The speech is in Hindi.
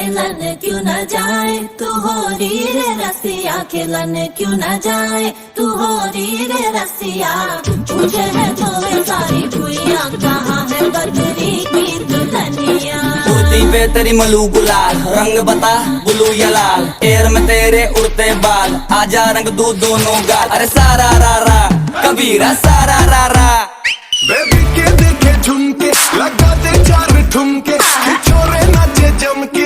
खेलन क्यों न जाए, तू होली रे रसिया, खेलन क्यों न जाए, तू होली रे रसिया। पूछे है धोवे सारी भुइयां, कहाँ है बदरी की दुल्हनिया। कुर्ती पे तेरी मलू गुलाल, रंग बता ब्लू या लाल, एयर में तेरे उड़ते बाल, आजा रंग दू दोनों गाल। अरे सारा रा रा कबीरा सारा रा रा। बेबी के देखे झुमके, लगा दे चार ठुमके, छोरे नाचे जम के।